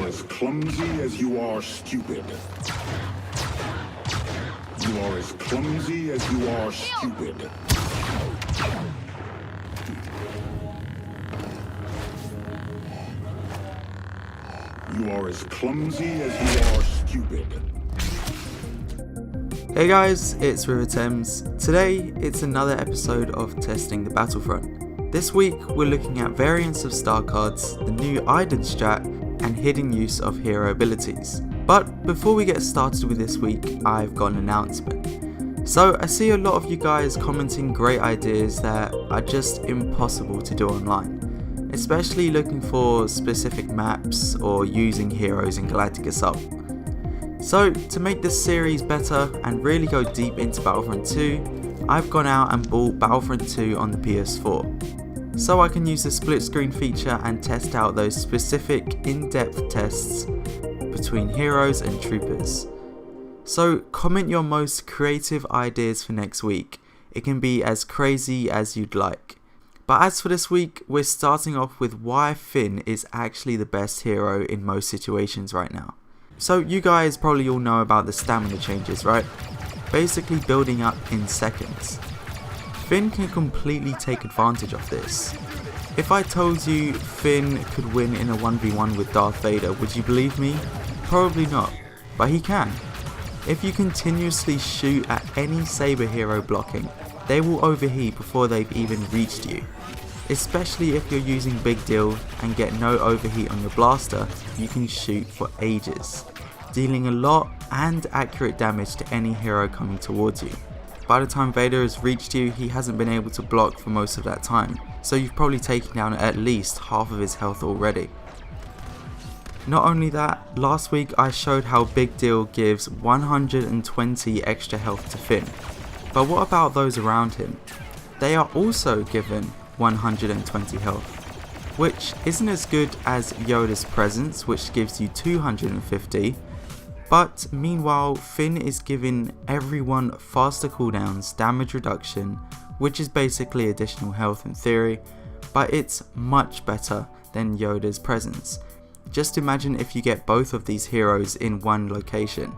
are as clumsy as you are stupid. You are as clumsy as you are stupid. You are as clumsy as you are stupid. Hey guys, it's RivaThames. Today, it's another episode of Testing the Battlefront. This week, we're looking at variants of star cards, the new IDEN Stat, and hidden use of hero abilities. But before we get started with this week, I've got an announcement. So I see a lot of you guys commenting great ideas that are just impossible to do online, especially looking for specific maps or using heroes in Galactic Assault. So to make this series better and really go deep into Battlefront 2, I've gone out and bought Battlefront 2 on the PS4, so I can use the split screen feature and test out those specific in-depth tests between heroes and troopers. So comment your most creative ideas for next week. It can be as crazy as you'd like. But as for this week, we're starting off with why Finn is actually the best hero in most situations right now. So you guys probably all know about the stamina changes, right? Basically building up in seconds. Finn can completely take advantage of this. If I told you Finn could win in a 1v1 with Darth Vader, would you believe me? Probably not, but he can. If you continuously shoot at any saber hero blocking, they will overheat before they've even reached you. Especially if you're using Big Deal and get no overheat on your blaster, you can shoot for ages, dealing a lot and accurate damage to any hero coming towards you. By the time Vader has reached you, he hasn't been able to block for most of that time, so you've probably taken down at least half of his health already. Not only that, last week I showed how Big Deal gives 120 extra health to Finn, but what about those around him? They are also given 120 health, which isn't as good as Yoda's presence, which gives you 250, but meanwhile Finn is giving everyone faster cooldowns, damage reduction, which is basically additional health in theory, but it's much better than Yoda's presence. Just imagine if you get both of these heroes in one location.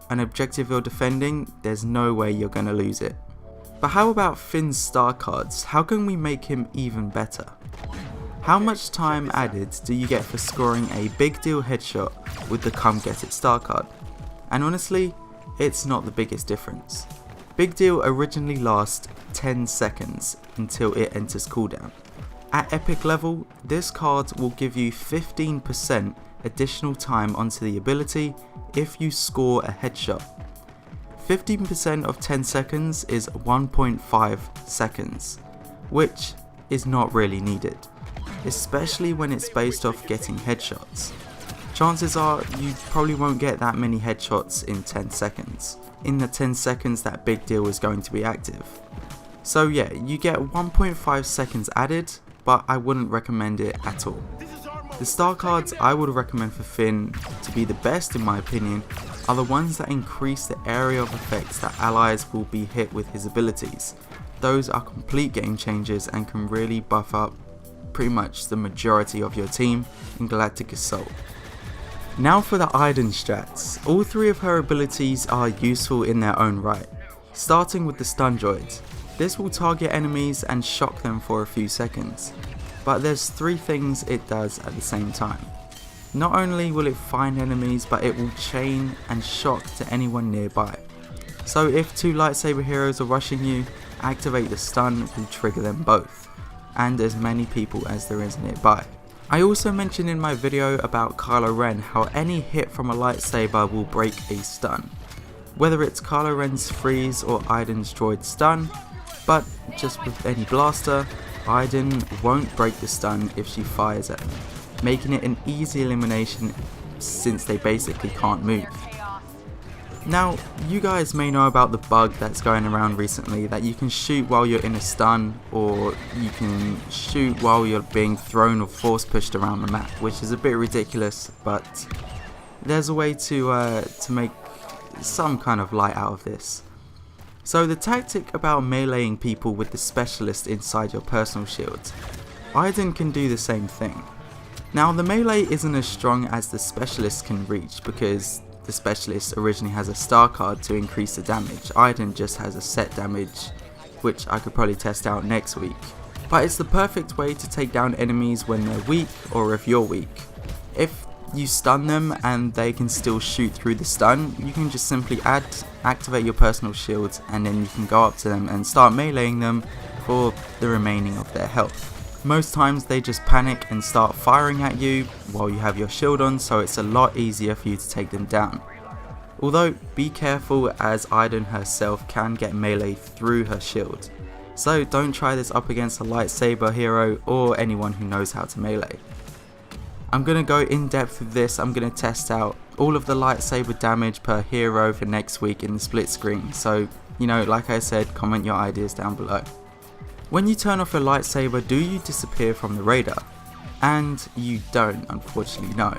An objective you're defending, there's no way you're going to lose it. But how about Finn's star cards? How can we make him even better? How much time added do you get for scoring a Big Deal headshot with the Come Get It star card? And honestly, it's not the biggest difference. Big Deal originally lasts 10 seconds until it enters cooldown. At epic level, this card will give you 15% additional time onto the ability if you score a headshot. 15% of 10 seconds is 1.5 seconds, which is not really needed, especially when it's based off getting headshots. Chances are you probably won't get that many headshots in 10 seconds, in the 10 seconds that Big Deal is going to be active. So yeah, you get 1.5 seconds added, but I wouldn't recommend it at all. The star cards I would recommend for Finn to be the best in my opinion are the ones that increase the area of effects that allies will be hit with his abilities. Those are complete game changers and can really buff up pretty much the majority of your team in Galactic Assault. Now for the IDEN Strats. All three of her abilities are useful in their own right. Starting with the stun droids. This will target enemies and shock them for a few seconds, but there's three things it does at the same time. Not only will it find enemies, but it will chain and shock to anyone nearby. So if two lightsaber heroes are rushing you, activate the stun will trigger them both, and as many people as there is nearby. I also mentioned in my video about Kylo Ren how any hit from a lightsaber will break a stun. Whether it's Kylo Ren's freeze or IDEN's droid stun, but just with any blaster, IDEN won't break the stun if she fires at them, making it an easy elimination since they basically can't move. Now, you guys may know about the bug that's going around recently that you can shoot while you're in a stun, or you can shoot while you're being thrown or force pushed around the map, which is a bit ridiculous, but there's a way to make some kind of light out of this. So the tactic about meleeing people with the specialist inside your personal shields, IDEN can do the same thing. Now the melee isn't as strong as the specialist can reach because the specialist originally has a star card to increase the damage. IDEN just has a set damage, which I could probably test out next week. But it's the perfect way to take down enemies when they're weak or if you're weak. If you stun them and they can still shoot through the stun, you can just simply activate your personal shield and then you can go up to them and start meleeing them for the remaining of their health. Most times they just panic and start firing at you while you have your shield on, so it's a lot easier for you to take them down. Although be careful, as IDEN herself can get melee through her shield, so don't try this up against a lightsaber hero or anyone who knows how to melee. I'm going to go in depth with this. I'm going to test out all of the lightsaber damage per hero for next week in the split screen, so like I said, comment your ideas down below. When you turn off your lightsaber, do you disappear from the radar? And you don't, unfortunately, no.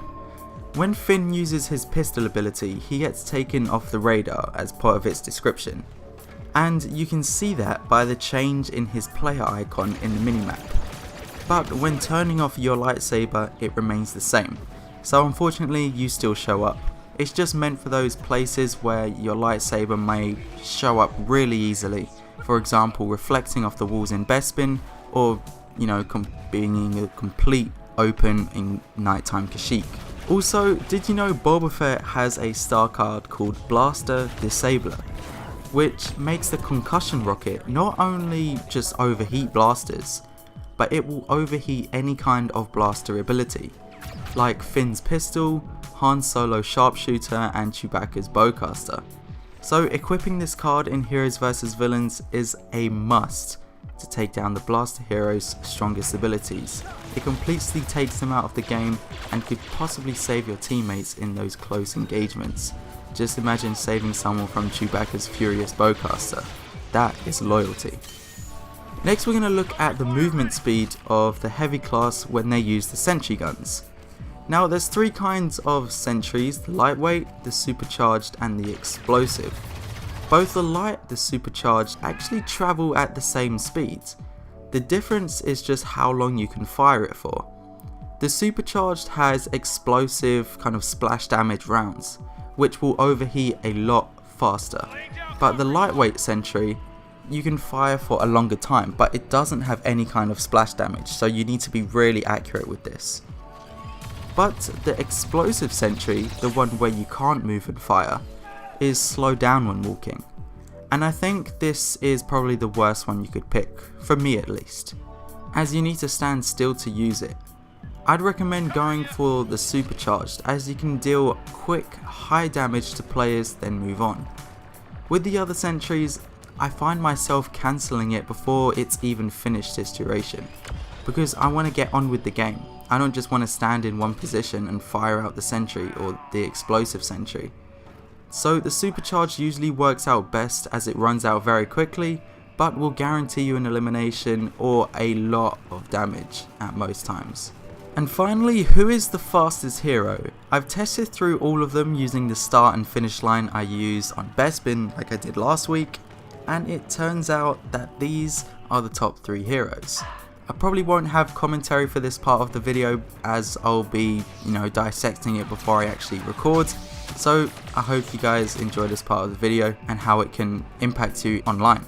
When Finn uses his pistol ability, he gets taken off the radar as part of its description. And you can see that by the change in his player icon in the minimap. But when turning off your lightsaber, it remains the same. So unfortunately, you still show up. It's just meant for those places where your lightsaber may show up really easily. For example, reflecting off the walls in Bespin, or being a complete open in nighttime Kashyyyk. Also, did you know Boba Fett has a star card called Blaster Disabler, which makes the concussion rocket not only just overheat blasters, but it will overheat any kind of blaster ability, like Finn's pistol, Han Solo's sharpshooter and Chewbacca's bowcaster. So equipping this card in Heroes vs Villains is a must to take down the blaster hero's strongest abilities. It completely takes them out of the game and could possibly save your teammates in those close engagements. Just imagine saving someone from Chewbacca's furious bowcaster. That is loyalty. Next we're going to look at the movement speed of the heavy class when they use the sentry guns. Now there's three kinds of sentries: the lightweight, the supercharged and the explosive. Both the light, the supercharged actually travel at the same speed. The difference is just how long you can fire it for. The supercharged has explosive kind of splash damage rounds, which will overheat a lot faster. But the lightweight sentry, you can fire for a longer time, but it doesn't have any kind of splash damage, so you need to be really accurate with this. But the explosive sentry, the one where you can't move and fire, is slow down when walking. And I think this is probably the worst one you could pick, for me at least, as you need to stand still to use it. I'd recommend going for the supercharged, as you can deal quick, high damage to players then move on. With the other sentries, I find myself cancelling it before it's even finished its duration, because I want to get on with the game. I don't just want to stand in one position and fire out the sentry or the explosive sentry. So the supercharge usually works out best as it runs out very quickly, but will guarantee you an elimination or a lot of damage at most times. And finally, who is the fastest hero? I've tested through all of them using the start and finish line I use on Bespin like I did last week, and it turns out that these are the top 3 heroes. I probably won't have commentary for this part of the video, as I'll be, dissecting it before I actually record. So I hope you guys enjoy this part of the video and how it can impact you online.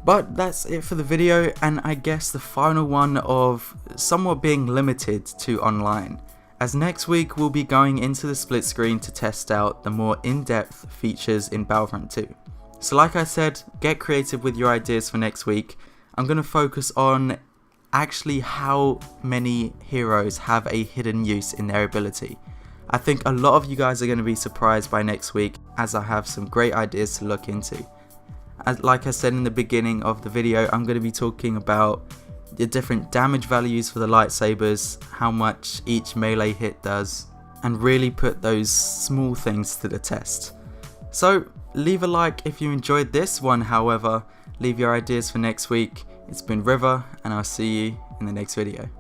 But that's it for the video, and I guess the final one of somewhat being limited to online, as next week we'll be going into the split screen to test out the more in-depth features in Battlefront 2. So like I said, get creative with your ideas for next week. I'm going to focus on actually how many heroes have a hidden use in their ability. I think a lot of you guys are going to be surprised by next week, as I have some great ideas to look into. As like I said in the beginning of the video, I'm going to be talking about the different damage values for the lightsabers, how much each melee hit does, and really put those small things to the test. So leave a like if you enjoyed this one, however, leave your ideas for next week. It's been Riva, and I'll see you in the next video.